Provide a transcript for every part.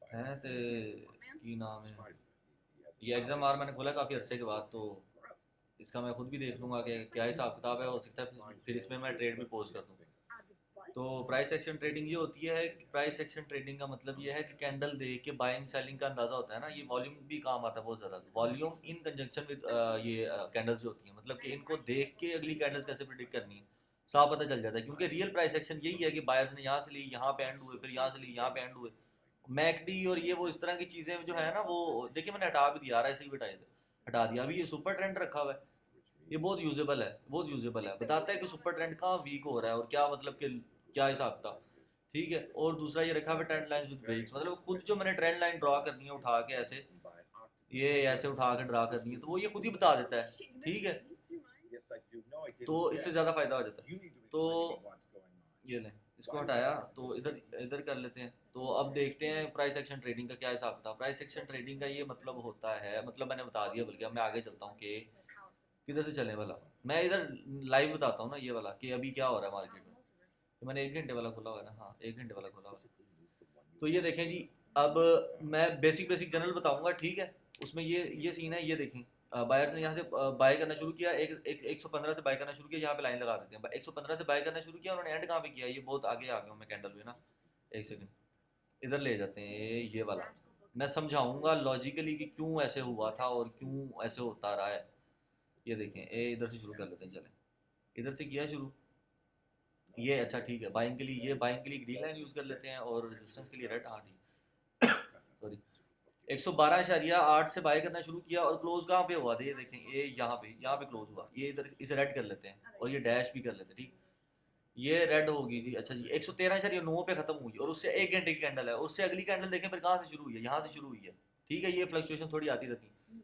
है तो की नाम है, ये एग्जाम आर मैंने खोला काफ़ी अरसे के बाद, तो इसका मैं खुद भी देख लूँगा कि क्या हिसाब किताब है, हो सकता है फिर इसमें मैं ट्रेड भी पोस्ट कर दूँ। तो प्राइस एक्शन ट्रेडिंग ये होती है कि प्राइस एक्शन ट्रेडिंग का मतलब ये है कि कैंडल देख के बाइंग सेलिंग का अंदाज़ा होता है ना, ये वॉल्यूम भी काम आता है बहुत ज़्यादा। वॉल्यूम इन कंजंक्शन विद ये कैंडल्स जो होती हैं, मतलब कि इनको देख के अगली कैंडल्स कैसे प्रिडिक्ट करनी है साफ पता चल जाता है, क्योंकि रियल प्राइस एक्शन यही है कि बायर्स ने यहाँ से ली, यहाँ पे एंड हुए, फिर यहाँ से ली, यहाँ पे एंड हुए। मैकडी और ये वो इस तरह की चीज़ें जो है ना, वो देखिए मैंने हटा भी दिया, आ रहा है ऐसे ही हटा दिया। अभी ये सुपर ट्रेंड रखा हुआ है, ये बहुत यूजेबल है, बहुत यूजेबल है, बताता है कि सुपर ट्रेंड कहाँ वीक हो रहा है और क्या मतलब कि क्या हिसाब था। ठीक है, और दूसरा ये रखा हुआ ट्रेंड लाइन विद ब्रेक्स, मतलब खुद जो मैंने ट्रेंड लाइन ड्रा करनी है उठा के ऐसे, ये ऐसे उठा के ड्रा करनी है, तो वो ये खुद ही बता देता है। ठीक है, तो इससे ज़्यादा फायदा हो जाता है। तो ये लें, इसको हटाया, तो इधर इधर कर लेते हैं। तो अब देखते हैं प्राइस एक्शन ट्रेडिंग का क्या हिसाब था। प्राइस एक्शन ट्रेडिंग का ये मतलब होता है, मतलब मैंने बता दिया, बल्कि अब मैं आगे चलता हूँ कि किधर से चलने वाला। मैं इधर लाइव बताता हूँ ना ये वाला, कि अभी क्या हो रहा है मार्केट में। तो मैंने 1 घंटे वाला खोला हुआ है ना, हाँ 1 घंटे वाला खोला हुआ है। तो ये देखें जी, अब मैं बेसिक बेसिक जनरल बताऊंगा, ठीक है। उसमें ये सीन है, ये देखें। बायर्स ने यहाँ से बाय करना शुरू किया, एक एक 115 से बाय करना शुरू किया, यहाँ पे लाइन लगा देते हैं। 115 से बाय करना शुरू किया, उन्होंने एंड कहाँ पे किया, ये बहुत आगे आ गया हूँ मैं कैंडल में ना। एक सेकंड, इधर ले जाते हैं ये वाला। मैं समझाऊंगा लॉजिकली कि क्यों ऐसे हुआ था और क्यों ऐसे होता रहा है। ये देखें, इधर से शुरू कर लेते हैं, चलें इधर से किया शुरू। ये अच्छा ठीक है, बाइंग के लिए, ये बाइंग के लिए ग्रीन लाइन यूज़ कर लेते हैं और रेजिस्टेंस के लिए रेड, हाँ ठीक। सॉरी, 112.8 से बाय करना शुरू किया और क्लोज कहाँ पे हुआ था, ये देखें, ये यहाँ पे क्लोज हुआ। ये इधर इसे रेड कर लेते हैं और ये डैश भी कर लेते हैं, ठीक। ये रेड होगी जी, अच्छा जी। 113.9 पे खत्म हुई और उससे 1 घंटे की कैंडल है, उससे अगली कैंडल देखें फिर कहाँ से शुरू हुई है, यहाँ से शुरू हुई है। ठीक है, ये फ्लक्चुएशन थोड़ी आती रहती है।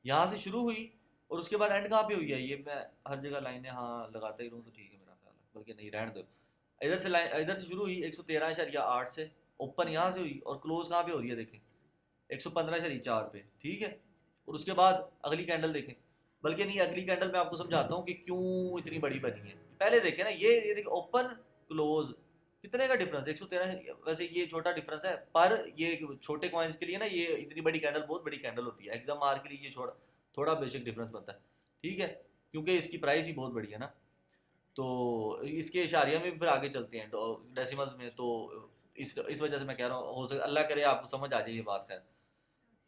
यहाँ से शुरू हुई और उसके बाद एंड कहाँ पे हुई है, ये मैं हर जगह लाइनें हाँ लगाता ही रहूँ तो ठीक है मेरा ख्याल है, बल्कि नहीं रहने दो। इधर से लाइन, इधर से शुरू हुई 113.8 से, ओपन यहाँ से हुई और क्लोज कहाँ पे हो रही है देखें, 115.4 पे, ठीक है। और उसके बाद अगली कैंडल देखें, बल्कि नहीं, अगली कैंडल मैं आपको समझाता हूँ कि क्यों इतनी बड़ी बनी है। पहले देखें ना, ये देखिए ओपन क्लोज, कितने का डिफरेंस, 113। वैसे ये छोटा डिफरेंस है, पर ये छोटे कॉइन्स के लिए ना ये इतनी बड़ी कैंडल बहुत बड़ी कैंडल होती है। एग्जाम मार के लिए ये छोटा थोड़ा बेसिक डिफरेंस बनता है, ठीक है, क्योंकि इसकी प्राइस ही बहुत बड़ी है ना। तो इसके इशारिया में भी फिर आगे चलते हैं डेसिमल्स में, तो इस वजह से मैं कह रहा हूँ, हो सकता अल्लाह करे आपको समझ आ जाए ये बात, खैर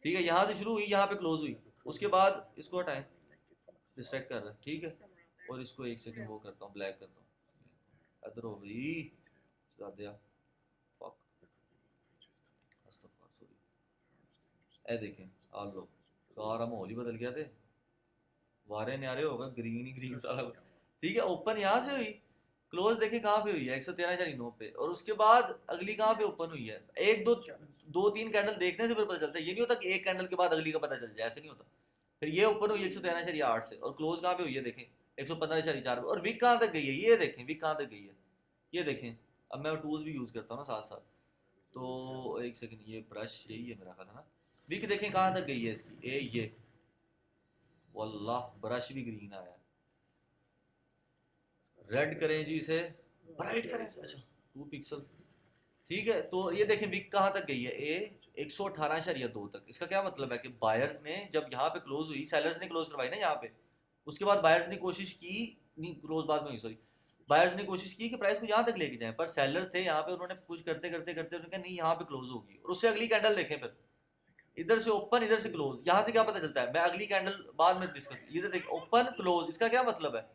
ठीक है। यहाँ से शुरू हुई, यहाँ पे क्लोज हुई, उसके बाद इसको हटाएं, डिस्ट्रैक्ट कर रहा है, ठीक है। और इसको एक सेकंड वो करता हूँ, ब्लैक करता हूँ, अदर हो गई ज़्यादा, फक, अस्तगफुर, सॉरी। ए देखें, आ लो, सारा माहौल ही बदल गया थे, वारे न्यारे होगा, ग्रीन ही ग्रीन सारा। ठीक है, ओपन यहाँ से हुई, क्लोज देखे कहाँ पे हुई है, 113.9 पे, और उसके बाद अगली कहाँ पे ओपन हुई है। एक दो दो तीन कैंडल देखने से फिर पता चलता है, ये नहीं होता कि एक कैंडल के बाद अगली का पता चल जाए, ऐसे नहीं होता। फिर ये ओपन हुई 113.8 से और क्लोज कहाँ पे हुई है देखें, 115.4 पे, और विक कहाँ तक गई है, ये देखें विक कहाँ तक गई है, ये देखें। अब मैं टूल्स भी यूज़ करता हूँ ना साथ साथ, तो एक सेकंड, ये ब्रश यही है मेरा ख्याल है ना। विक देखें कहाँ तक गई है इसकी, ये वल्लाह ब्रश भी ग्रीन आया है। रेड करें जी इसे, ब्राइट करें इसे, अच्छा 2 पिक्सल, ठीक है। तो ये देखें विक कहाँ तक गई है, 118.2 तक। इसका क्या मतलब है कि बायर्स ने जब यहाँ पे क्लोज हुई, सेलर्स ने क्लोज करवाई ना यहाँ पे, उसके बाद बायर्स ने कोशिश की, नहीं क्लोज बाद में हुई सॉरी, बायर्स ने कोशिश की कि प्राइस को यहाँ तक लेके जाएं, पर सेलर थे यहाँ पे, उन्होंने पुश करते करते करते उन्होंने कहा नहीं यहाँ पे क्लोज होगी, और उससे अगली कैंडल देखें फिर, इधर से ओपन इधर से क्लोज। यहाँ से क्या पता चलता है, मैं अगली कैंडल बाद में डिस्कस, ये तो देख ओपन क्लोज, इसका क्या मतलब है।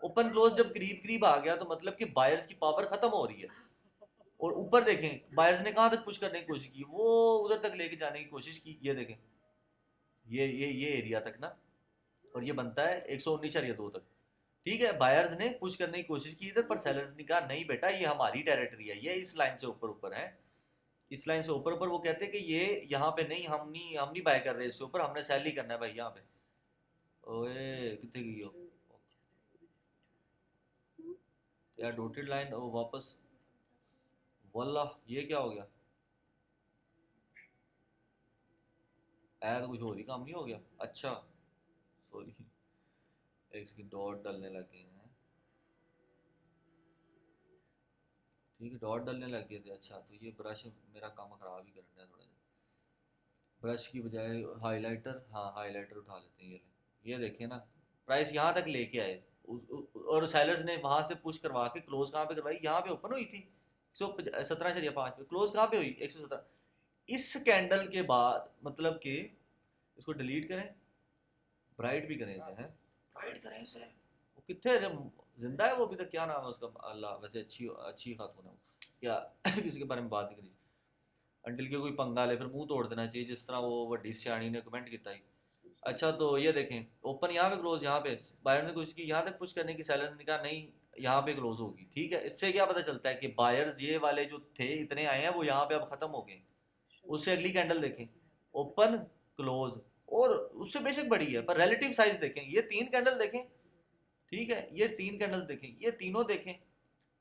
ओपन क्लोज जब करीब करीब आ गया तो मतलब कि बायर्स की पावर खत्म हो रही है। और ऊपर देखें बायर्स ने कहाँ तक पुश करने की कोशिश की, वो उधर तक लेके जाने की कोशिश की, ये देखें, ये एरिया तक ना, और ये बनता है 119.2 तक। ठीक है, बायर्स ने पुश करने की कोशिश की इधर, पर सेलर्स ने कहा नहीं बेटा ये हमारी टेरिटरी है, ये इस लाइन से ऊपर ऊपर है, इस लाइन से ऊपर ऊपर। वो कहते हैं कि ये यहाँ पे नहीं, हम नहीं बाय कर रहे इससे ऊपर, हमने सेल ही करना है भाई यहाँ पे। ओए कितने गई हो यार, डॉटेड लाइन वापस, वल्लाह ये क्या हो गया, ऐड तो कुछ और ही काम नहीं हो गया, अच्छा सॉरी। एक सेकंड, डॉट डलने लगे हैं, ठीक है डॉट डलने लग गए थे, अच्छा तो ये ब्रश मेरा काम ख़राब ही करना है थोड़ा सा। ब्रश की बजाय हाइलाइटर, हाँ हाइलाइटर उठा लेते हैं। ये देखिए ना, प्राइस यहाँ तक लेके आए। और सेलर्स ने वहाँ से पुश करवा के क्लोज कहाँ पे करवाई, यहाँ पे ओपन हुई थी 117.5 पे, क्लोज कहाँ पे हुई 117। इस कैंडल के बाद मतलब कि इसको डिलीट करें, ब्राइट भी करें इसे, हैं ब्राइट करें इसे, वो कितने जिंदा है वो अभी तक, क्या नाम है उसका, अल्लाह, वैसे अच्छी अच्छी खातून है वो, क्या किसी के बारे में बात नहीं करी अंटिल के कोई पंगा ले फिर मुंह तोड़ देना चाहिए, जिस तरह वो वड्डी सियाणी ने कमेंट किया ही। अच्छा तो ये देखें, ओपन यहाँ पे क्लोज यहाँ पे, बायर ने कोशिश की यहाँ तक पुश करने की, सेलर ने कहा नहीं यहाँ पे क्लोज होगी। ठीक है, इससे क्या पता चलता है कि बायर्स ये वाले जो थे इतने आए हैं वो यहाँ पे अब खत्म हो गए। उससे अगली कैंडल देखें, ओपन क्लोज, और उससे बेशक बड़ी है पर रिलेटिव साइज देखें, ये 3 कैंडल देखें, ठीक है, ये 3 कैंडल देखें, ये तीनों देखें,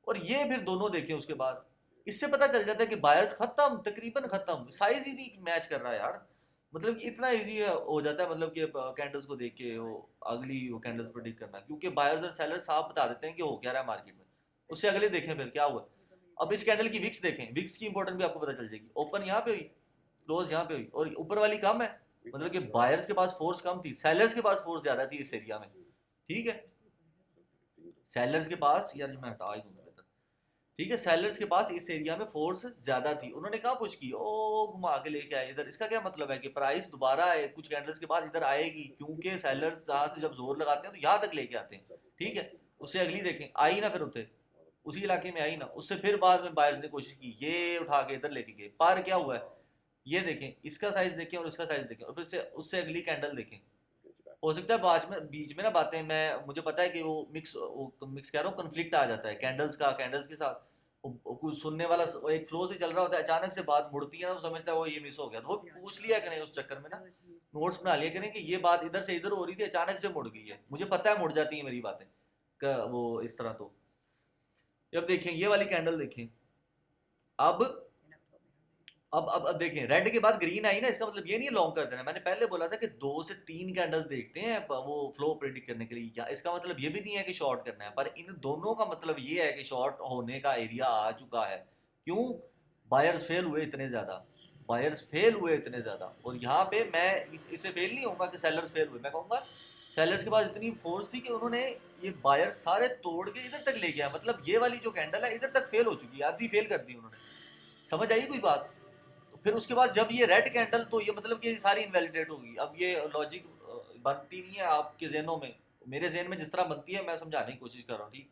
और ये फिर दोनों देखें उसके बाद, इससे पता चल जाता है कि बायर्स खत्म, तकरीबन खत्म, साइज ही नहीं मैच कर रहा है यार। मतलब कि इतना इजी हो जाता है, मतलब कि कैंडल्स को देख के वो अगली वो कैंडल्स प्रेडिक्ट करना, क्योंकि बायर्स और सेलर्स साफ बता देते हैं कि हो क्या रहा है मार्केट में। उससे अगले देखें फिर क्या हुआ। अब इस कैंडल की विक्स देखें, विक्स की इंपॉर्टेंट भी आपको पता चल जाएगी। ओपन यहाँ पे हुई, क्लोज यहाँ पे हुई, और ऊपर वाली कम है, मतलब कि बायर्स के पास फोर्स कम थी, सेलर्स के पास फोर्स ज्यादा थी इस एरिया में। ठीक है, सेलर्स के पास, यार मैं हटा ही दूंगा बेहतर, ठीक है, सेलर्स के पास इस एरिया में फोर्स ज्यादा थी, उन्होंने कहा पुश की, ओ घुमा के लेके आए इधर। इसका क्या मतलब है कि प्राइस दोबारा कुछ कैंडल्स के बाद इधर आएगी, क्योंकि सेलर्स यहाँ से जब जोर लगाते हैं तो यहाँ तक लेके आते हैं। ठीक है, उससे अगली देखें, आई ना फिर उठे, उसी इलाके में आई ना, उससे फिर बाद में बायर्स ने कोशिश की ये उठा के इधर लेके गए, पर क्या हुआ है ये देखें, इसका साइज देखें और इसका साइज देखें, और फिर से उससे अगली कैंडल देखें। हो सकता है बीच में ना बातें, मैं मुझे पता है कि वो मिक्स कह रहा हूँ, कन्फ्लिक्ट आ जाता है कैंडल्स का, कैंडल्स के साथ कुछ सुनने वाला एक फ्लो से चल रहा होता है, अचानक से बात मुड़ती है ना, वो समझता है वो ये मिस हो गया, तो वो पूछ लिया करें उस चक्कर में ना, नोट्स बना लिया करें कि ये बात इधर से इधर हो रही थी, अचानक से मुड़ गई है, मुझे पता है मुड़ जाती है मेरी बातें वो इस तरह। तो अब देखें ये वाली कैंडल देखें, अब अब देखें, रेड के बाद ग्रीन आई ना, इसका मतलब ये नहीं है लॉन्ग कर देना, मैंने पहले बोला था कि 2 से 3 कैंडल्स देखते हैं वो फ्लो प्रेडिक्ट करने के लिए, या इसका मतलब ये भी नहीं है कि शॉर्ट करना है, पर इन दोनों का मतलब ये है कि शॉर्ट होने का एरिया आ चुका है। क्यों? बायर्स फेल हुए इतने ज़्यादा, बायर्स फेल हुए इतने ज़्यादा, और यहाँ पे मैं इससे फेल नहीं होऊंगा कि सेलर्स फेल हुए, मैं कहूँगा सेलर्स के पास इतनी फोर्स थी कि उन्होंने ये बायर्स सारे तोड़ के इधर तक ले गया, मतलब ये वाली जो कैंडल है इधर तक फेल हो चुकी है, आधी फेल कर दी उन्होंने। समझ आई कोई बात? तो फिर उसके बाद जब ये रेड कैंडल, तो ये मतलब कि ये सारी इनवैलिडेट होगी। अब ये लॉजिक बनती नहीं है आपके जहनों में, मेरे जहन में जिस तरह बनती है मैं समझाने की कोशिश कर रहा हूँ, ठीक।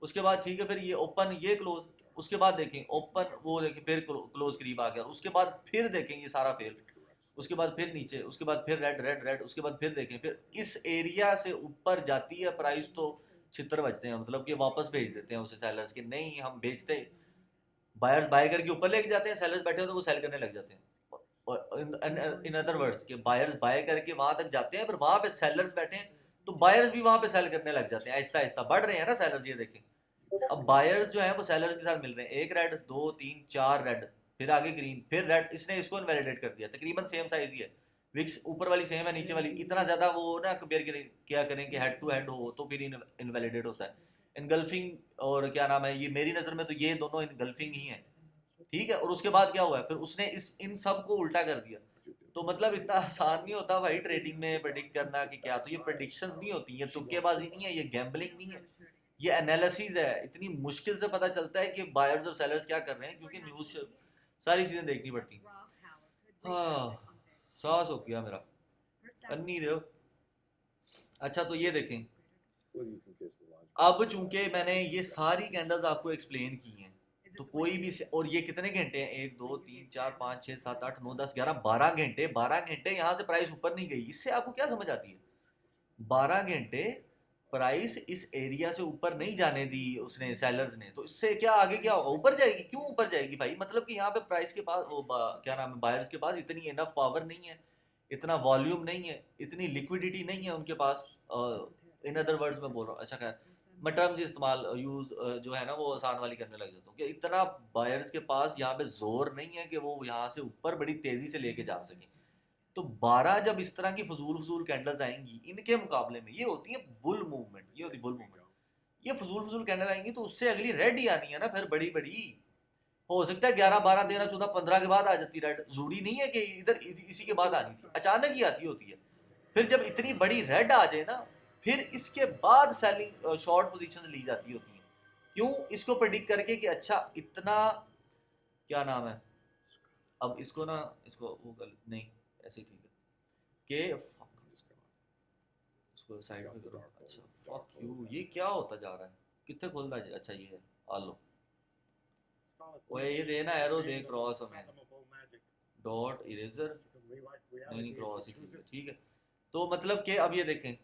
उसके बाद ठीक है, फिर ये ओपन ये क्लोज, उसके बाद देखें ओपन वो देखें फिर क्लोज करीब आ गया, उसके बाद फिर देखें ये सारा फेल, उसके बाद फिर नीचे, उसके बाद फिर रेड रेड रेड, उसके बाद फिर देखें, फिर इस एरिया से ऊपर जाती है प्राइस तो छितर बचते हैं, मतलब कि वापस भेज देते हैं उसे सेलर्स के, नहीं हम बेचते, बायर्स बाय करके ऊपर लेके जाते हैं, सेलर्स बैठे हो तो वो सेल करने लग जाते हैं। और इन अदर वर्ड्स कि बायर्स बाय करके वहां तक जाते हैं, फिर वहां पे सेलर्स बैठे हैं, तो बायर्स भी वहां पे सेल करने लग जाते हैं, आहिस्ता आहिस्ता बढ़ रहे हैं ना सेलर्स, ये देखें। अब बायर्स जो है वो सेलर्स के साथ मिल रहे हैं, एक रेड, दो तीन चार रेड, फिर आगे ग्रीन, फिर रेड, इसने इसको इनवैलिडेट कर दिया, तकरीबन सेम साइज ही है, विक्स ऊपर वाली सेम है, नीचे वाली इतना ज्यादा वो ना कंपेयर करें, क्या करें कि हेड टू हेड हो तो फिर इनवैलिडेट होता है, इनगल्फिंग, और क्या नाम है ये, मेरी नज़र में तो ये दोनों इनगल्फिंग ही है। ठीक है, और उसके बाद क्या हुआ है, फिर उसने इस इन सब को उल्टा कर दिया। तो मतलब इतना आसान नहीं होता भाई ट्रेडिंग में प्रेडिक्ट करना कि क्या, तो ये प्रेडिक्शंस नहीं होती, ये तुक्केबाजी नहीं है, ये गैम्बलिंग नहीं है, ये एनालिसिस है। इतनी मुश्किल से पता चलता है कि बायर्स और सेलर्स क्या कर रहे हैं, क्योंकि न्यूज़ सारी चीज़ें देखनी पड़ती हैं। हाँ, सांस हो गया मेरा, अन्नी दो। अच्छा तो ये देखें, अब चूंकि मैंने ये सारी कैंडल्स आपको एक्सप्लेन की हैं, तो कोई भी और ये कितने घंटे हैं, 1 2 3 4 5 6 7 8 9 10 11 12 घंटे, 12 घंटे यहाँ से प्राइस ऊपर नहीं गई, इससे आपको क्या समझ आती है? 12 घंटे प्राइस इस एरिया से ऊपर नहीं जाने दी उसने, सेलर्स ने, तो इससे क्या आगे क्या होगा, ऊपर जाएगी। क्यों ऊपर जाएगी भाई? मतलब कि यहाँ पे प्राइस के पास क्या नाम है, बायर्स के पास इतनी इनफ पावर नहीं है, इतना वॉल्यूम नहीं है, इतनी लिक्विडिटी नहीं है उनके पास, इन अदर वर्ड्स में बोल रहा हूँ, अच्छा खैर मैं टर्म्स इस्तेमाल यूज जो है ना वो आसान वाली करने लग जाता हूँ, कि इतना बायर्स के पास यहाँ पे जोर नहीं है कि वो यहाँ से ऊपर बड़ी तेजी से लेके जा सके। तो 12 जब इस तरह की फजूल फजूल कैंडल्स आएंगी, इनके मुकाबले में ये होती है बुल मूवमेंट, ये होती है बुल मूवमेंट, ये फजूल फजूल कैंडल आएंगी तो उससे अगली रेड ही आनी है ना फिर, बड़ी बड़ी, हो सकता है 11 12 13 14 15 के बाद आ जाती रेड, जरूरी नहीं है कि इधर इसी के बाद आनी थी, अचानक ही आती होती है। फिर जब इतनी बड़ी रेड आ जाए ना, फिर इसके बाद सेलिंग शॉर्ट पोजीशंस ली जाती होती हैं। क्यों? इसको प्रेडिक्ट करके कि अच्छा इतना, क्या नाम है, अब इसको ना, इसको वो नहीं, ऐसे ही ठीक है कि इसको साइड में करो। अच्छा फक यू, ये क्या होता जा रहा है, कितने खुलता है? अच्छा ये है, आ लो। ओए ये दे ना एरो, दे क्रॉस हमें, डॉट इरेजर, नहीं नहीं क्रॉस ही ठीक है, ठीक है। तो मतलब कि अब ये देखें,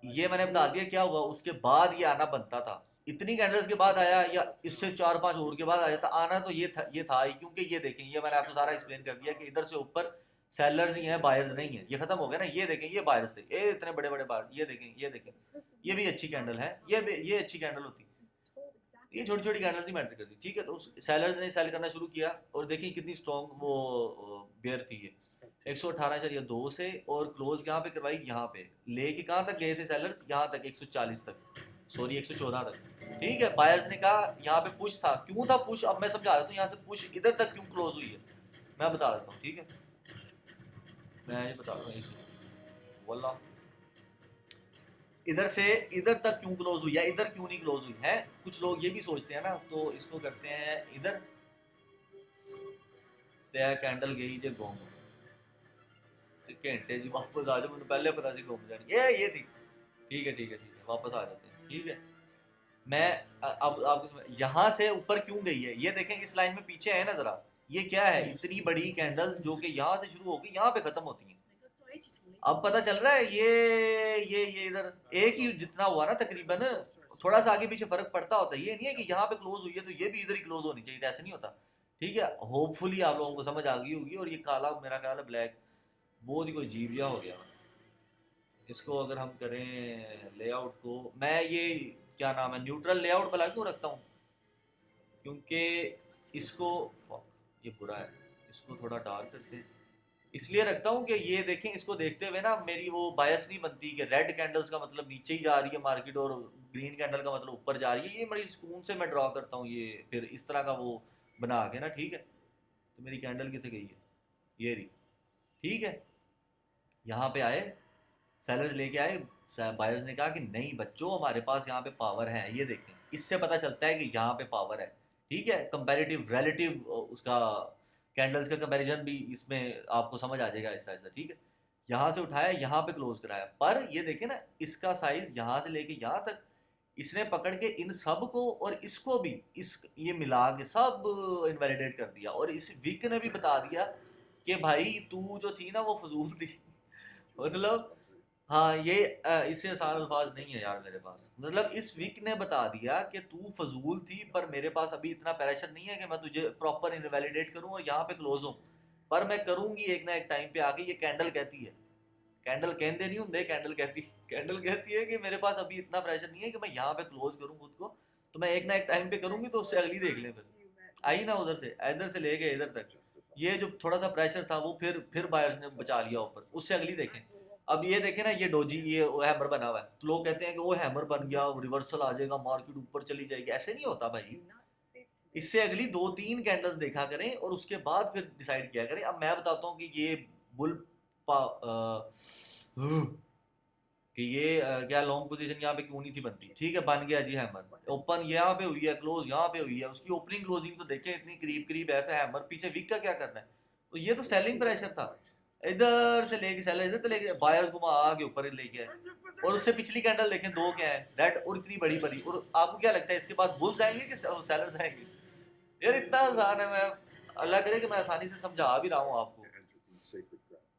ये मैंने बता दिया क्या हुआ, उसके बाद ये आना बनता था। इतनी कैंडल्स के बाद आया या इससे 4 5 और के बाद आया था, आना तो ये था ही, क्योंकि ये देखें, ये मैंने आपको सारा एक्सप्लेन कर दिया कि इधर से ऊपर सेलर्स ही हैं, बायर्स नहीं है। ये खत्म हो गया ना, ये देखें, ये बायर्स थे, ये इतने बड़े बड़े बायर, ये देखें, ये देखें, ये भी अच्छी कैंडल है, ये अच्छी कैंडल होती, ये छोटी छोटी कैंडल नहीं मैटर करती, ठीक है। तो सेलर्स ने सेल करना शुरू किया, और देखिए कितनी स्ट्रॉन्ग वो बेयर थी ये, 118.2 से, और क्लोज यहाँ पे करवाई, यहाँ पे लेके कहाँ तक गए थे सेलर्स, यहाँ तक 140 तक, सॉरी 114 तक, ठीक है। बायर्स ने कहा यहाँ पे पुश था, क्यों था पुश, अब मैं समझा रहा हूँ यहाँ से पुश इधर तक क्यों क्लोज हुई है, मैं बता देता हूँ, ठीक है, मैं ये बता रहा हूँ वल्ला, इधर से इधर तक क्यों क्लोज हुई है, इधर क्यों नहीं क्लोज हुई है, कुछ लोग ये भी सोचते हैं ना, तो इसको करते हैं इधर, ते कैंडल गई जे गुम, घंटे जी वापस आ जाओ, मैंने पहले पता सी गुम जानी, ये थी, ठीक है ठीक है ठीक है, वापस आ जाते हैं, ठीक है। मैं अब आपको यहाँ से ऊपर क्यों गई है, ये देखें इस लाइन में पीछे है ना जरा, ये क्या है, इतनी बड़ी कैंडल जो कि यहाँ से शुरू होगी यहाँ पे खत्म होती है। अब पता चल रहा है ये इधर एक ही जितना हुआ ना तकरीबन, थोड़ा सा आगे पीछे फर्क पड़ता होता है, ये नहीं है कि यहाँ पे क्लोज हुई है तो ये भी इधर ही क्लोज होनी चाहिए, ऐसे नहीं होता, ठीक है। होपफुली आप लोगों को समझ आ गई होगी। और ये काला मेरा ख्याल है ब्लैक, बहुत ही कोई अजीब हो गया। इसको अगर हम करें लेआउट को, मैं ये क्या नाम है न्यूट्रल लेआउट भला क्यों रखता हूँ, क्योंकि इसको, ये बुरा है, इसको थोड़ा डार्क करते हैं, इसलिए रखता हूँ कि ये देखें, इसको देखते हुए ना मेरी वो बायस नहीं बनती कि रेड कैंडल्स का मतलब नीचे ही जा रही है मार्केट और ग्रीन कैंडल का मतलब ऊपर जा रही है, ये बड़ी सुकून से मैं ड्रॉ करता हूँ ये, फिर इस तरह का वो बना के ना, ठीक है। तो मेरी कैंडल कितने गई है, ये रही, ठीक है। यहाँ पे आए सेलर्स लेके आए, बायर्स ने कहा कि नहीं बच्चों हमारे पास यहाँ पे पावर है, ये देखें, इससे पता चलता है कि यहाँ पे पावर है, ठीक है। कंपैरेटिव रिलेटिव उसका कैंडल्स का कंपैरिजन भी इसमें आपको समझ आ जाएगा ऐसा ऐसा, ठीक है। यहाँ से उठाया, यहाँ पे क्लोज कराया, पर ये देखें ना इसका साइज यहाँ से लेके यहाँ तक, इसने पकड़ के इन सब को और इसको भी इस ये मिला के सब इनवैलिडेट कर दिया, और इस विक ने भी बता दिया कि भाई तू जो थी ना वो फजूल थी मतलब, हाँ ये इससे आसान अल्फाज नहीं है यार मेरे पास, मतलब इस वीक ने बता दिया कि तू फजूल थी, पर मेरे पास अभी इतना प्रेशर नहीं है कि मैं तुझे प्रॉपर इनवैलिडेट करूं और यहाँ पे क्लोज हूँ, पर मैं करूंगी एक ना एक टाइम पे आके। ये कैंडल कहती है, कैंडल कहते नहीं होंगे, कैंडल कहती है कि मेरे पास अभी इतना प्रेशर नहीं है कि मैं यहाँ पे क्लोज करूँ खुद को, तो मैं एक ना एक टाइम पे करूंगी, तो उससे अगली देख लें। फिर आई ना उधर से, इधर से ले गए इधर तक, ये जो थोड़ा सा प्रेशर था वो फिर बायर्स ने बचा लिया ऊपर, उससे अगली देखें। अब ये देखें ना, ये डोजी, ये हैमर बना हुआ है, तो लोग कहते हैं कि वो हैमर बन गया, रिवर्सल आ जाएगा, मार्केट ऊपर चली जाएगी, ऐसे नहीं होता भाई। इससे अगली 2 3 कैंडल्स देखा करें और उसके बाद फिर डिसाइड किया करें। अब मैं बताता हूँ कि ये बुल कि ये क्या लॉन्ग पोजीशन यहाँ पे क्यों नहीं थी बनती, ठीक है। बन गया जी हैमर, ओपन यहाँ पे हुई है, क्लोज यहाँ पे हुई है, उसकी ओपनिंग क्लोजिंग तो देखें इतनी करीब करीब है, हैमर पीछे वीक का क्या करना है। तो ये तो सेलिंग प्रेशर था, इधर से लेके सेलर इधर तो लेके बायर्स घुमा आगे ऊपर लेके आए, और उससे पिछली कैंडल देखें 2 क्या है, रेड और इतनी बड़ी बड़ी। और आपको क्या लगता है इसके बाद बुल्स आएंगे कि सेलर्स आएंगे? यार इतना आसान है, मैं अल्लाह करे कि मैं आसानी से समझा भी रहा हूँ आपको।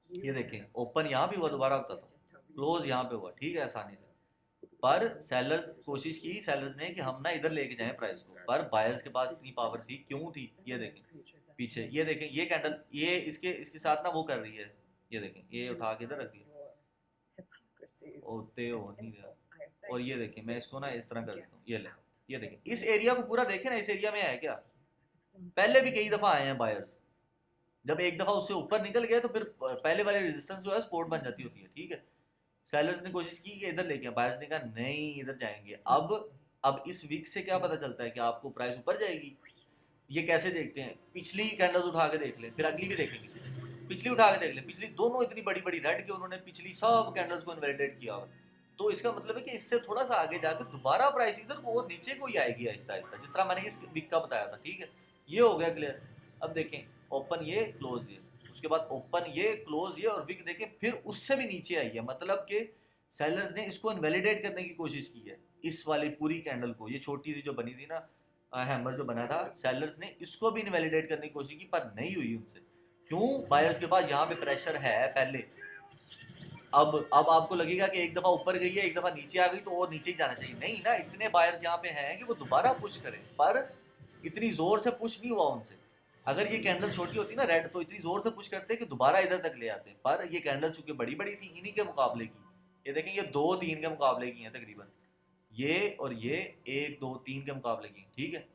ये देखें ओपन यहाँ भी हुआ, दोबारा बताता हूँ, क्लोज यहाँ पे हुआ, ठीक है, आसानी से। पर सेलर्स कोशिश की सेलर्स ने कि हम ना इधर लेके जाएं प्राइस को, पर बायर्स के पास इतनी पावर थी, क्यों थी ये देखें पीछे, ये देखें ये कैंडल ये इसके साथ ना वो कर रही है, ये देखें ये उठा के इधर रख दिया, होते हो नहीं रहा। और ये देखें मैं इसको ना इस तरह कर देता हूँ, ये ले, ये देखें इस एरिया को पूरा देखें ना, इस एरिया में है क्या, पहले भी कई दफा आए हैं बायर्स, जब एक दफा उससे ऊपर निकल गए तो फिर पहले वाले रेजिस्टेंस जो है सपोर्ट बन जाती होती है, ठीक है। सेलर्स ने कोशिश की कि इधर लेके, बायर्स ने कहा नहीं इधर जाएंगे। अब इस वीक से क्या पता चलता है कि आपको प्राइस ऊपर जाएगी, ये कैसे देखते हैं, पिछली कैंडल्स उठा के देख लें, फिर अगली भी देखेंगे, पिछली उठा के देख लें, पिछली दोनों इतनी बड़ी बड़ी रेड के उन्होंने पिछली सब कैंडल्स को इनवैलिडेट किया हुआ। तो इसका मतलब है कि इससे थोड़ा सा आगे जाकर दोबारा प्राइस इधर को और नीचे को ही आएगी आहिस्ता आहिस्ता, जिस तरह मैंने इस वीक का बताया था। ठीक है, ये हो गया क्लियर। अब देखें ओपन ये क्लोज ये, उसके बाद ओपन ये क्लोज ये, और विक देखें फिर उससे भी नीचे आई है, मतलब कि सेलर्स ने इसको इनवैलिडेट करने की कोशिश की है, इस वाली पूरी कैंडल को, ये छोटी सी जो बनी थी ना हैमर जो बना था, सेलर्स ने इसको भी इनवैलिडेट करने की कोशिश की पर नहीं हुई उनसे। क्यों? बायर्स के पास यहाँ पे प्रेशर है पहले। अब आपको लगेगा कि एक दफा ऊपर गई है एक दफा नीचे आ गई तो और नीचे ही जाना चाहिए, नहीं ना, इतने बायर्स यहाँ पे हैं कि वो दोबारा पुश करें, पर इतनी जोर से पुश नहीं हुआ उनसे। अगर ये कैंडल छोटी होती ना रेड तो इतनी जोर से पुश करते कि दोबारा इधर तक ले आते, पर ये कैंडल चूंकि बड़ी बड़ी थी इन्हीं के मुकाबले की, ये देखें ये 2-3 के मुकाबले की हैं तकरीबन, ये और ये 1-2-3 के मुकाबले की, ठीक है।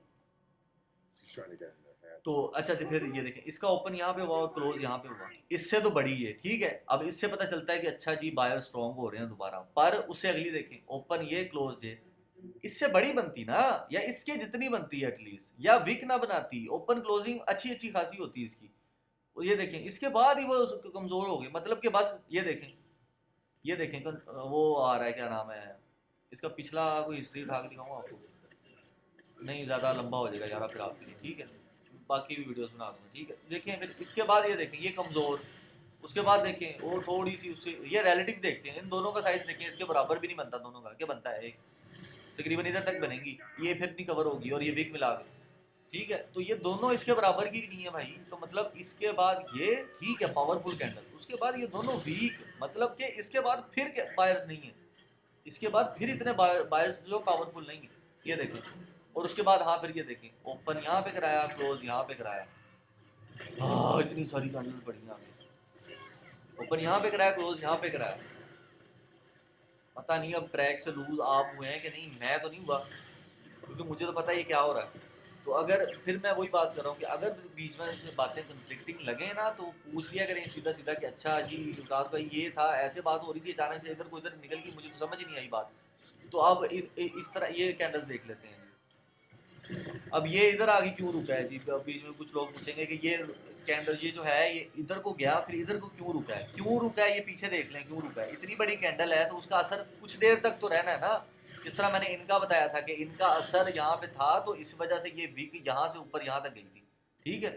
तो अच्छा तो फिर ये देखें इसका ओपन यहाँ पे हुआ और क्लोज यहाँ पे हुआ, इससे तो बड़ी है, ठीक है। अब इससे पता चलता है कि अच्छा जी बायर स्ट्रॉन्ग हो रहे हैं दोबारा, पर उससे अगली देखें ओपन ये क्लोज ये, इससे बड़ी बनती ना, या इसके जितनी बनती है एटलीस्ट, या विक ना बनाती, ओपन क्लोजिंग अच्छी अच्छी खासी होती है इसकी। और ये देखें इसके बाद ही वो कमजोर हो गए, मतलब कि बस ये देखें वो आ रहा है क्या नाम है इसका, पिछला कोई हिस्ट्री उठा के दिखाऊंगा आपको, नहीं ज़्यादा लंबा हो जाएगा यार फिर आपके लिए, ठीक है, बाकी भी वीडियोस बना दूंगा, ठीक है। देखें फिर इसके बाद ये देखें ये कमज़ोर, उसके बाद देखें वो थोड़ी सी उससे, ये रिलेटिव देखते हैं, इन दोनों का साइज़ देखें, इसके बराबर भी नहीं बनता दोनों का, क्या बनता है एक तकरीबन इधर तक बनेगी, ये फिर नहीं कवर होगी, और ये विक मिला के, ठीक है। तो ये दोनों इसके बराबर की भी नहीं है भाई, तो मतलब इसके बाद ये ठीक है पावरफुल कैंडल, उसके बाद ये दोनों वीक, मतलब कि इसके बाद फिर बायर्स नहीं है, इसके बाद फिर इतने बायर्स जो पावरफुल नहीं है, ये देखें। और उसके बाद हाँ फिर ये देखें ओपन यहाँ पे कराया क्लोज यहाँ पे कराया, हाँ इतनी सारी कैंडल पड़ी यहाँ पे, ओपन यहाँ पे कराया क्लोज यहाँ पे कराया, पता नहीं अब ट्रैक से लूज आप हुए हैं कि नहीं, मैं तो नहीं हुआ क्योंकि मुझे तो पता है ये क्या हो रहा है। तो अगर फिर मैं वही बात कर रहा हूँ कि अगर बीच में से बातें कंफ्लिक्टिंग लगे ना तो पूछ लिया करें सीधा सीधा कि अच्छा जी विकास भाई ये था, ऐसे बात हो रही थी अचानक से इधर को इधर निकल गई, मुझे तो समझ ही नहीं आई बात। तो अब इस तरह ये कैंडल्स देख लेते हैं। अब ये इधर आगे क्यों रुका है जी, बीच में कुछ लोग पूछेंगे कि ये कैंडल ये जो है ये इधर को गया फिर इधर को क्यों रुका है, क्यों रुका है ये पीछे देख लें क्यों रुका है, इतनी बड़ी कैंडल है तो उसका असर कुछ देर तक तो रहना है ना। जिस तरह मैंने इनका बताया था कि इनका असर यहाँ पे था तो इस वजह से ये वीक यहाँ से ऊपर यहाँ तक गई थी, ठीक है।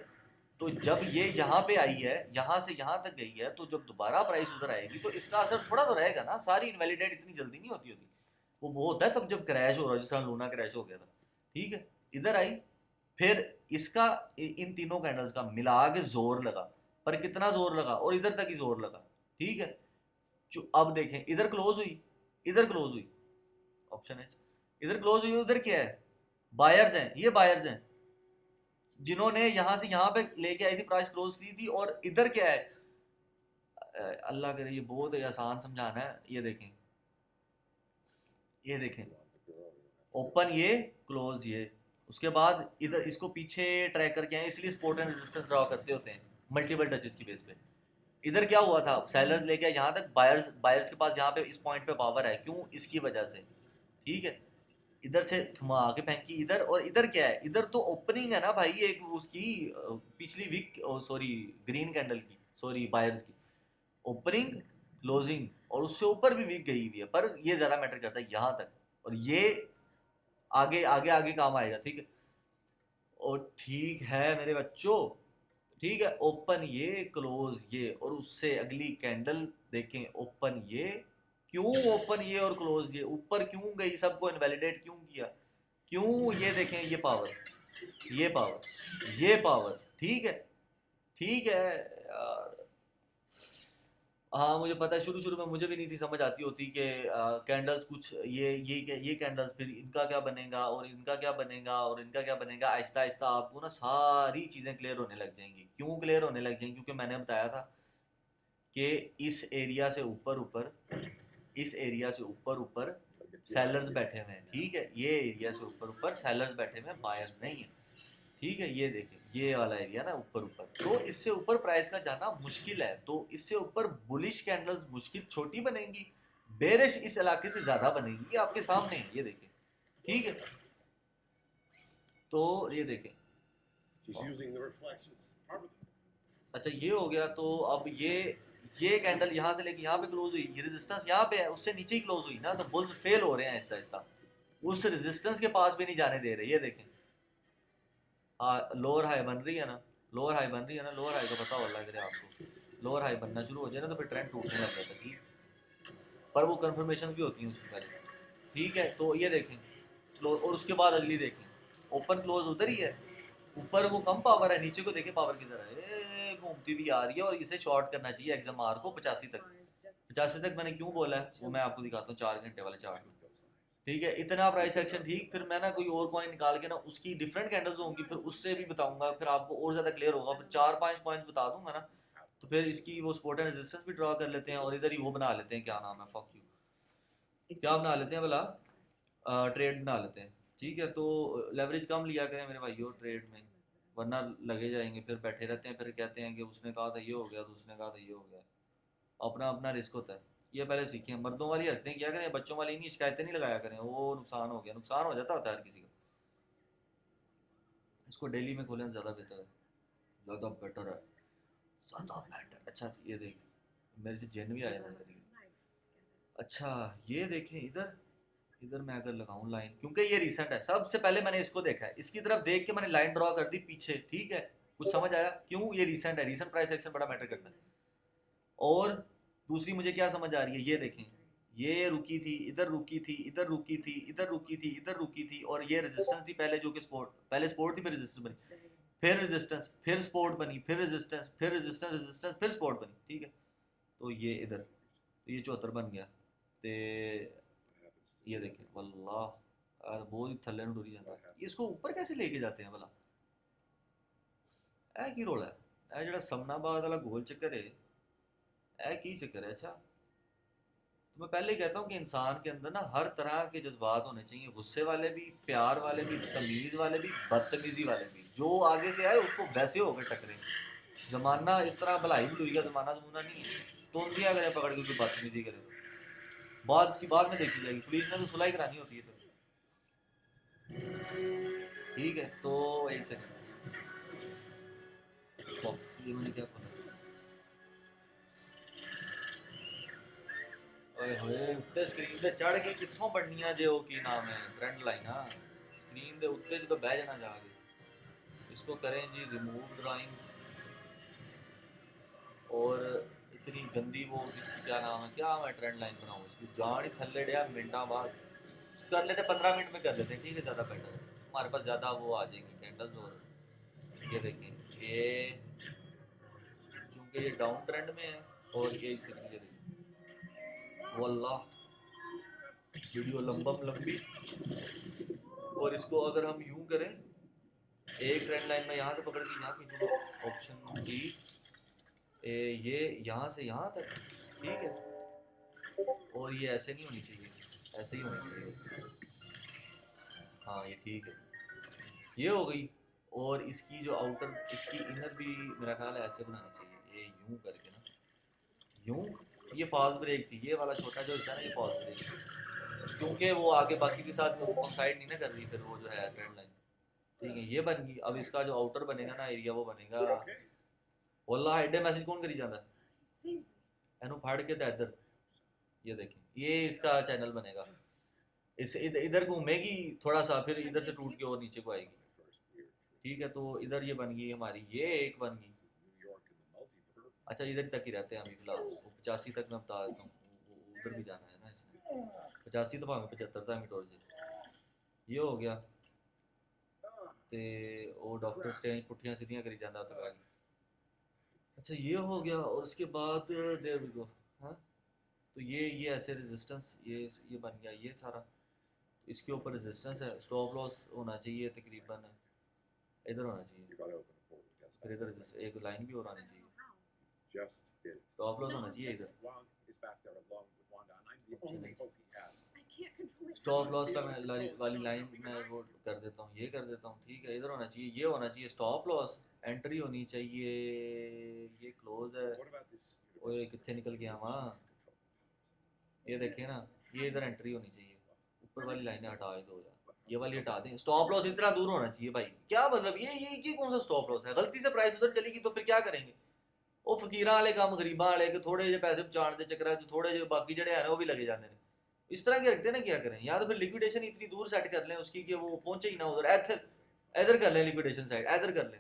तो जब ये यहाँ पे आई है यहाँ से यहाँ तक गई है तो जब दोबारा प्राइस उधर आएगी तो इसका असर थोड़ा तो रहेगा ना, सारी इनवैलिडेट इतनी जल्दी नहीं होती वो होता है तब जब क्रैश हो रहा है, जिस तरह लूना क्रैश हो गया था, ठीक है। इधर आई फिर इसका इन तीनों कैंडल्स का मिला के जोर लगा, पर कितना जोर लगा, और इधर तक ही जोर लगा, ठीक है। अब देखें इधर क्लोज हुई, इधर क्लोज हुई, ऑप्शन है इधर क्लोज हुई, उधर क्या है बायर्स हैं, ये बायर्स हैं जिन्होंने यहां से यहां पे लेके आई थी प्राइस क्लोज की थी, और इधर क्या है अल्लाह करे ये बहुत आसान समझाना है, ये देखें ओपन ये क्लोज ये, उसके बाद इधर इसको पीछे ट्रैक करके आए, इसलिए सपोर्ट एंड रेजिस्टेंस ड्रॉ करते होते हैं मल्टीपल टचेस की बेस पे। इधर क्या हुआ था, सेलर्स लेके यहाँ तक, बायर्स बायर्स के पास यहाँ पे इस पॉइंट पे पावर है, क्यों, इसकी वजह से, ठीक है। इधर से घुमा के फेंकी इधर, और इधर क्या है, इधर तो ओपनिंग है ना भाई एक उसकी पिछली वीक, सॉरी ग्रीन कैंडल की, सॉरी बायर्स की ओपनिंग क्लोजिंग, और उससे ऊपर भी वीक गई हुई है, पर ये ज़्यादा मैटर करता है यहाँ तक, और ये आगे आगे आगे काम आएगा, ठीक है। और ठीक है मेरे बच्चों, ठीक है, ओपन ये क्लोज ये, और उससे अगली कैंडल देखें ओपन ये, क्यों ओपन ये और क्लोज ये ऊपर क्यों गई, सबको इनवैलिडेट क्यों किया, क्यों, ये देखें ये पावर ये पावर ये पावर, ठीक है, ठीक है यार। हाँ मुझे पता है शुरू शुरू में मुझे भी नहीं थी समझ आती होती कि कैंडल्स कुछ ये कैंडल्स फिर इनका क्या बनेगा और इनका क्या बनेगा और इनका क्या बनेगा, आहिस्ता आहिस्ता आपको ना सारी चीज़ें क्लियर होने लग जाएंगी। क्यों क्लियर होने लग जाएंगी, क्योंकि मैंने बताया था कि इस एरिया से ऊपर ऊपर, इस एरिया से ऊपर ऊपर सेलर्स बैठे हुए हैं, ठीक है, ये एरिया से ऊपर ऊपर सेलर्स बैठे हुए हैं, बायर्स नहीं है, ठीक है। ये देखें ये वाला एरिया ना ऊपर ऊपर, तो इससे ऊपर प्राइस का जाना मुश्किल है, तो इससे ऊपर बुलिश कैंडल्स मुश्किल छोटी बनेंगी, बेरिश इस इलाके से ज्यादा बनेगी, ये आपके सामने है, ये देखें, ठीक है। तो ये देखें अच्छा ये हो गया। तो अब ये कैंडल यहाँ से लेके यहाँ पे क्लोज हुई, ये रेजिस्टेंस यहाँ पे है, उससे नीचे ही क्लोज हुई ना, तो बुल्स फेल हो रहे हैं आहिस्ता आहिस्ता, उस रेजिस्टेंस के पास भी नहीं जाने दे रहे। ये देखें, लोअर हाई बन रही है ना, लोअर हाई बन रही है ना, लोअर हाई का पता हो लग रहा है आपको, लोअर हाई बनना शुरू हो जाए ना तो फिर ट्रेंड टूटने लग जाता है। ठीक, पर वो कन्फर्मेशन भी होती है उसकी पहले। ठीक है, तो ये देखें क्लोज, और उसके बाद अगली देखें, ओपन क्लोज उधर ही है, ऊपर वो कम पावर है, नीचे को देखें पावर की तरह घूमती हुई आ रही है, और इसे शॉर्ट करना चाहिए एक्सएमआर को 85 तक। 85 तक मैंने क्यों बोला है वो मैं आपको दिखाता हूँ 4 घंटे वाले चार्ट में। ठीक है, इतना प्राइस एक्शन। ठीक, फिर मैं ना कोई और कॉइन निकाल के ना उसकी डिफरेंट कैंडल्स होंगी, फिर उससे भी बताऊंगा, फिर आपको और ज़्यादा क्लियर होगा। फिर 4-5 कॉइन्स बता दूंगा ना, तो फिर इसकी वो सपोर्ट एंड रेजिस्टेंस भी ड्रॉ कर लेते हैं, और इधर ही वो बना लेते हैं, क्या नाम है, फक यू, क्या बना लेते हैं भला, ट्रेड बना लेते हैं। ठीक है, तो लेवरेज कम लिया करें मेरे भाइयों ट्रेड में, वरना लगे जाएंगे, फिर बैठे रहते हैं, फिर कहते हैं कि उसने कहा था ये हो गया, तो उसने कहा था ये हो गया। अपना अपना रिस्क होता है, ये पहले सीखें। मर्दों वाली हरकतें क्या करें, बच्चों वाली नहीं, शिकायतें नहीं लगाया करें, वो नुकसान हो गया, नुकसान हो जाता होता है हर किसी का। इसको डेली में खोलें ज़्यादा बेहतर है, ज़्यादा बेटर है, ज़्यादा बेटर। अच्छा ये देख, मेरे से जिन भी आया ना कभी। अच्छा ये देखें, इधर इधर मैं अगर लगाऊं लाइन, क्योंकि ये रिसेंट है, सबसे पहले मैंने इसको देखा है, इसकी तरफ देख के मैंने लाइन ड्रॉ कर दी पीछे। ठीक है, कुछ समझ आया क्यों, ये रिसेंट है, रिसेंट प्राइस एक्शन बड़ा मैटर करता है। और दूसरी मुझे क्या समझ आ रही है, ये देखें, ये रुकी थी, इधर रुकी थी, इधर रुकी थी, इधर रुकी थी, इधर रुकी थी, और ये रेजिस्टेंस थी पहले, जो कि सपोर्ट, पहले सपोर्ट थी, फिर रेजिस्टेंस बनी, फिर रेजिस्टेंस, फिर सपोर्ट बनी, फिर रेजिस्टेंस, फिर रेजिस्टेंस, रेजिस्टेंस, फिर सपोर्ट बनी। ठीक है, तो ये इधर, तो ये 74 बन गया, ते ये देखें वल्लाह बहुत ही थल्ले टुरी जाता है। इसको ऊपर कैसे लेके जाते हैं भला, ऐ की रोल है, ऐ जड़ा समनाबाद वाला गोल चक्कर है, ऐ की चक्कर है। अच्छा, तो मैं पहले ही कहता हूँ कि इंसान के अंदर ना हर तरह के जज्बात होने चाहिए, गुस्से वाले भी, प्यार वाले भी, तमीज़ वाले भी, बदतमीज़ी वाले भी, जो आगे से आए उसको वैसे होकर टकरे। ज़माना इस तरह भलाई भलूई का ज़माना ज़मूना नहीं है, तो दिया करें पकड़ के कोई बदतमीज़ी करे, बाद की बाद में देखी जाएगी, पुलिस ने तो सुलह करानी होती है फिर। ठीक है, तो एक सेकंड, ये मैंने क्या खोला, ओए होए उत्ते स्क्रीन पे चढ़ के कित्थों पढ़नियां जे ओ की नाम है ट्रेंड लाइन, हाँ स्क्रीन दे उत्ते जो बह जाना जाके। इसको करें जी रिमूव ड्राइंग्स, और इतनी गंदी वो इसकी क्या नाम है, क्या मैं ट्रेंड लाइन बनाऊँ इसकी, जान ही थल्ले डया मिनटा बाद कर लेते, 15 मिनट में कर लेते हैं। ठीक है, ज़्यादा बेटर है, हमारे पास ज़्यादा वो आ जाएंगी कैंडल्स। और ये देखें, ये चूँकि ये डाउन ट्रेंड में है, और ये एक सेकंड, ये देखें वल्लाह वीडियो लंबा लंबी, और इसको अगर हम यूं करें, एक ट्रेंड लाइन में यहाँ से पकड़ के यहाँ खींचूंगा, ऑप्शन डी, ये यहाँ से यहाँ तक। ठीक है, और ये ऐसे नहीं होनी चाहिए, ऐसे ही होनी चाहिए, हाँ ये ठीक है, ये हो गई। और इसकी जो आउटर, इसकी इनर भी मेरा ख्याल है ऐसे बनाना चाहिए, ये यूं करके ना, यूं, ये फॉल्स ब्रेक थी, ये वाला छोटा जो हिस्सा है ना, ये फॉल्स ब्रेक थी, क्योंकि वो आगे बाकी के साथ कोइंसाइड नहीं ना कर रही, फिर वो जो है ट्रेंड लाइन। ठीक है, ये बन गई। अब इसका जो आउटर बनेगा ना एरिया, वो बनेगा, वल्लाह हेडे मैसेज कौन करी जाता है, एनु फाड़ के था इधर, ये देखें, ये इसका चैनल बनेगा, इस इधर घूमेगी थोड़ा सा, फिर इधर से टूट के और नीचे को आएगी। ठीक है, तो इधर ये बन गई हमारी, ये एक बन गई। अच्छा इधर तक ही रहते हैं अभी फिलहाल, वो 85 तक मैं बता देता हूँ, उधर भी जाना है ना इसमें, 85 तो भावें 75 था मिनट और ये हो गया। ते वो डॉक्टर स्ट्रेंज पुट्ठियां सीधियां करी जाता तो आगे। अच्छा ये हो गया, और उसके बाद देयर वी गो, हाँ, तो ये ऐसे रेजिस्टेंस, ये बन गया ये सारा, इसके ऊपर रेजिस्टेंस है, स्टॉप लॉस होना चाहिए तकरीबन, इधर होना चाहिए, फिर इधर एक लाइन भी और आनी चाहिए, स्टॉप लॉस होना चाहिए इधर, स्टॉप लॉस का मैं वाली लाइन मैं वो कर देता हूँ, ये कर देता हूँ। ठीक है, इधर होना चाहिए, ये होना चाहिए स्टॉप लॉस, एंट्री होनी चाहिए, ये क्लोज है, ओए कितने निकल गया वहाँ, ये देखिए ना, ये इधर एंट्री होनी चाहिए, ऊपर वाली लाइनें हटा दो यार, ये वाली हटा दें। स्टॉप लॉस इतना दूर होना चाहिए भाई, क्या मतलब ये कौन सा स्टॉप लॉस है? गलती से प्राइस उधर चलेगी तो फिर क्या करेंगे? वो फकीरां वाले काम गरीबां वाले कि थोड़े जे पैसे बचाने के चक्कर च थोड़े जे बाकी जड़े हैं वो भी लगे जाते हैं। इस तरह के रखते हैं ना, क्या करें? या तो फिर लिक्विडेशन इतनी दूर सेट कर लें उसकी कि वो पहुंचे ही ना उधर। इधर कर लें लिक्विडेशन साइड, इधर कर लें,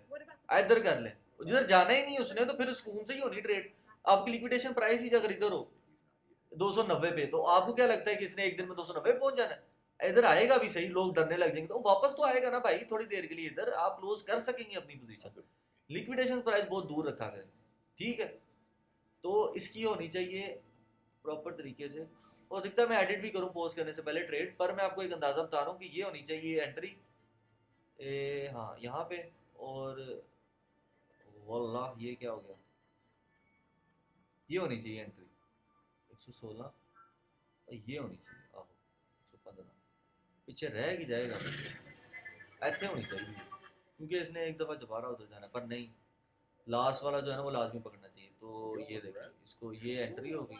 इधर कर लें। जिधर जाना ही नहीं उसने तो फिर सुकून से ही होनी ट्रेड। आपकी लिक्विडेशन प्राइस ही अगर इधर हो 290 पे, तो आपको क्या लगता है कि इसने एक दिन में 290 पहुंच जाना है? इधर आएगा भी सही, लोग डरने लग जाएंगे तो वापस तो आएगा ना भाई थोड़ी देर के लिए। इधर आप क्लोज कर सकेंगे अपनी पोजीशन। लिक्विडेशन प्राइस बहुत दूर रखा करें, ठीक है? तो इसकी होनी चाहिए प्रॉपर तरीके से। हो सकता है मैं एडिट भी करूं पोस्ट करने से पहले ट्रेड, पर मैं आपको एक अंदाजा बता रहा हूँ कि ये होनी चाहिए एंट्री हाँ यहाँ पे। और वल्लाह ये क्या हो गया, ये होनी चाहिए एंट्री 116, ये होनी चाहिए आहो 115, पीछे रह के जाएगा ऐसे होनी चाहिए, क्योंकि इसने एक दफ़ा दोबारा उधर जाना। पर नहीं, लास्ट वाला जो है ना वो लाजमी पकड़ना चाहिए। तो ये देखिए इसको, ये एंट्री होगी।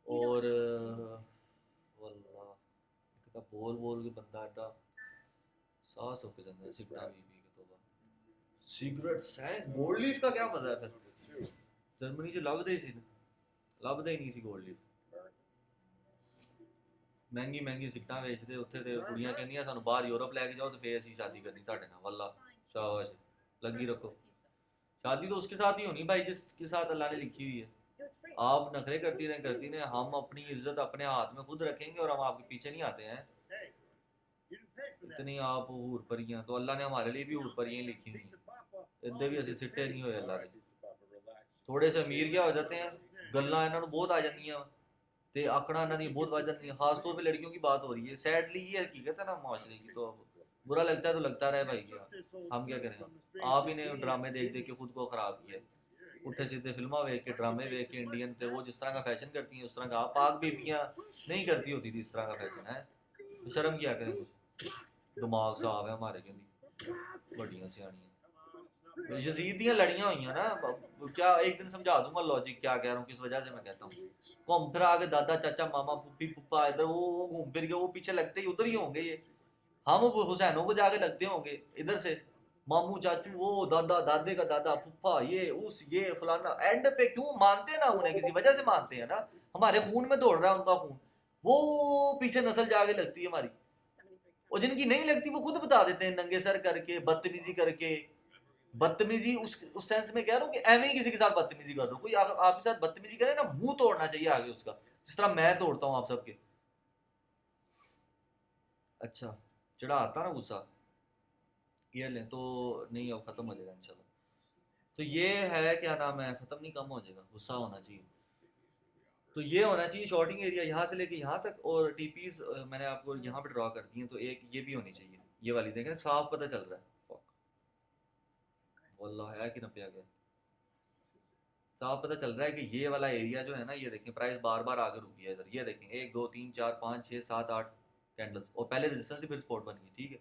और वल्लाह कितना बोल बोल के बंदा एडा सांस होके जाता है सिगरेट पी पी के। तो सिगरेट है गोल्ड लीफ का क्या मजा है फिर? जर्मनी जो लभदे सी लभदे ही नहीं सी गोल्ड लीफ। महंगी महंगी सिगरेट बेचते उत्थे ते कुड़ियां कहंदियां सानू बाहर यूरोप लैके जाओ तो फिर ਅਸੀਂ शादी करनी ਤੁਹਾਡੇ ਨਾਲ। वल्लाह शाबाश, लगी रखो। शादी तो उसके साथ ही होनी भाई जिसके साथ अल्लाह ने लिखी हुई है। आप नखरे करती रहें, हम अपनी इज्जत अपने हाथ में खुद रखेंगे और हम आपके पीछे नहीं आते हैं। इतनी आप हूर परियां तो अल्लाह ने हमारे लिए भी हूर परियां लिखी हुई हैं। इधर भी असि सिट्टे नहीं होए अल्लाह के। थोड़े से अमीर क्या हो जाते हैं, गल्लां इन्हां नूं बहुत आ जांदियां ते आकड़ा इन्हां दी बहुत वध जांदी है। खास तौर पे लड़कियों की बात हो रही है, सैडली ये हकीकत है ना माशरे की। तो बुरा लगता है तो लगता रहे भाई, क्या हम क्या करें? आप ही ने ड्रामे देख देख के खुद को ख़राब किया। पुट्ठे सीधे फिल्मा वेख के ड्रामे वेख के इंडियन थे वो जिस तरह का फैशन करती हैं उस तरह का पाक बीबियाँ नहीं करती होती थी इस तरह का फैशन है। तो शर्म किया करें, कुछ दिमाग साफ है हमारे के बड़ियाँ सियाणियाँ। यजीद दियाँ लड़ियाँ हुई ना, क्या एक दिन समझा दूंगा लॉजिक क्या कह रहा हूँ, किस वजह से मैं कहता हूँ। घूम फिर आगे दादा चाचा मामा फूफी फूफा इधर वो घूम फिर के वो पीछे लगते ही उधर ही होंगे ये। हम हुसैनों को जाके लगते होंगे इधर से, मामू चाचू वो दादा दादे का दादा फूफा ये उस ये फलाना। एंड पे क्यों मानते हैं ना उन्हें, किसी वजह से मानते हैं ना। हमारे खून में दौड़ रहा है उनका खून, वो पीछे नस्ल जाके लगती है हमारी। और जिनकी नहीं लगती वो खुद बता देते हैं नंगे सर करके बदतमीजी करके। बदतमीजी उस सेंस में कह रहा हूँ कि एवं ही किसी के साथ बदतमीजी कर दो। कोई आपके साथ बदतमीजी करे ना, मुंह तोड़ना चाहिए आगे उसका, जिस तरह मैं तोड़ता हूँ आप सबके। अच्छा चढ़ा आता ना गुस्सा, ये लें तो नहीं अब ख़त्म हो जाएगा इंशाल्लाह। तो ये है क्या नाम है, ख़त्म नहीं कम हो जाएगा, गुस्सा होना चाहिए। तो ये होना चाहिए शॉर्टिंग एरिया यहाँ से लेके यहाँ तक। और टीपीज मैंने आपको यहाँ पे ड्रॉ कर दी है, तो एक ये भी होनी चाहिए, ये वाली देखें साफ पता चल रहा है। फक वल्लाह है कि नपया गया, साफ पता चल रहा है कि ये वाला एरिया जो है ना, ये देखें प्राइस बार बार आगे रुकी है इधर। ये देखें 1 2 3 4 5 6 7 8 कैंडल्स, और पहले रेजिस्टेंस फिर सपोर्ट बन गई, ठीक है।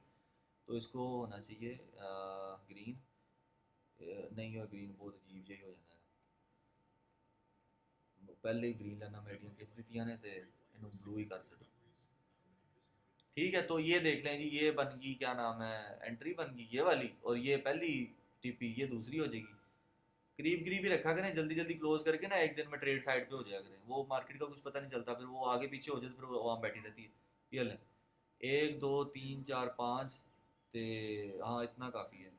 तो इसको होना चाहिए ग्रीन, नहीं हो ग्रीन बहुत अजीब जही हो जाता है। पहले ही ग्रीन लेना मीडियम किस दित्तियां ने ते इन्हों ब्लू ही कर छो, ठीक है। तो ये देख लें जी, ये बन गई क्या नाम है एंट्री बन गई ये वाली, और ये पहली टीपी ये दूसरी हो जाएगी। करीब करीब ही रखा करें, जल्दी जल्दी क्लोज करके ना एक दिन में ट्रेड साइड पे हो जाया करें। वो मार्केट का कुछ पता नहीं चलता, फिर वो आगे पीछे हो जाए तो फिर वो वहाँ बैठी रहती है। ये लें 1 2 3 4 5 ते हाँ इतना काफ़ी है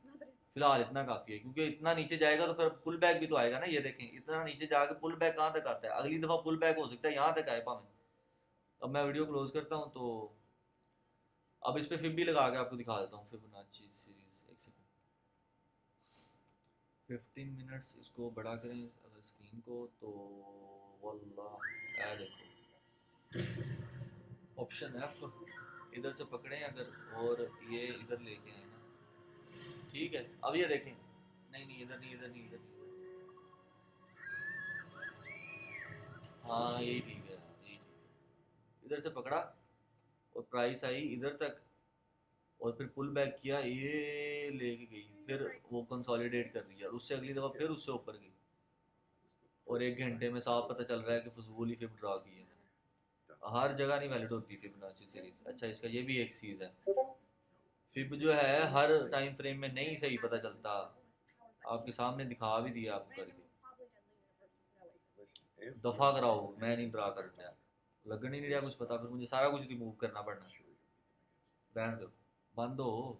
फिलहाल, इतना काफ़ी है क्योंकि इतना नीचे जाएगा तो फिर पुल बैक भी तो आएगा ना। ये देखें इतना नीचे जाके पुल बैक कहाँ तक आता है, अगली दफ़ा पुल बैक हो सकता है यहाँ तक आए पावे। अब मैं वीडियो क्लोज करता हूँ। तो अब इस पर फिब भी लगा के आपको दिखा देता हूँ, फिबोनाची सीरीज। एक सेकंड 15 मिनट्स इसको बड़ा करें अगर स्क्रीन को तो वल्लाह ऐ देखो ऑप्शन एफ इधर से पकड़ें अगर, और ये इधर लेके आए ना, ठीक है। अब ये देखें, नहीं नहीं इधर नहीं इधर नहीं इधर नहीं, हाँ यही ठीक है, यही ठीक है। इधर से पकड़ा और प्राइस आई इधर तक, और फिर पुल बैक किया, ये लेके गई, फिर वो कंसोलिडेट कर रही है और उससे अगली दफ़ा फिर उससे ऊपर गई। और 1 घंटे में साफ पता चल रहा है कि फजूल ही फिर ड्रा की है मैंने। हर जगह नहीं वैलिड होती फिबोनाची सीरीज। अच्छा इसका ये भी एक चीज़ है, फिब जो है हर टाइम फ्रेम में नहीं सही पता चलता, आपके सामने दिखा भी दिया आपको करके। दफ़ा कराओ, मैं नहीं ड्रा कर रहा, लगन ही नहीं रहा कुछ पता, फिर मुझे सारा कुछ रिमूव करना पड़ना। रहने दो, बंद हो।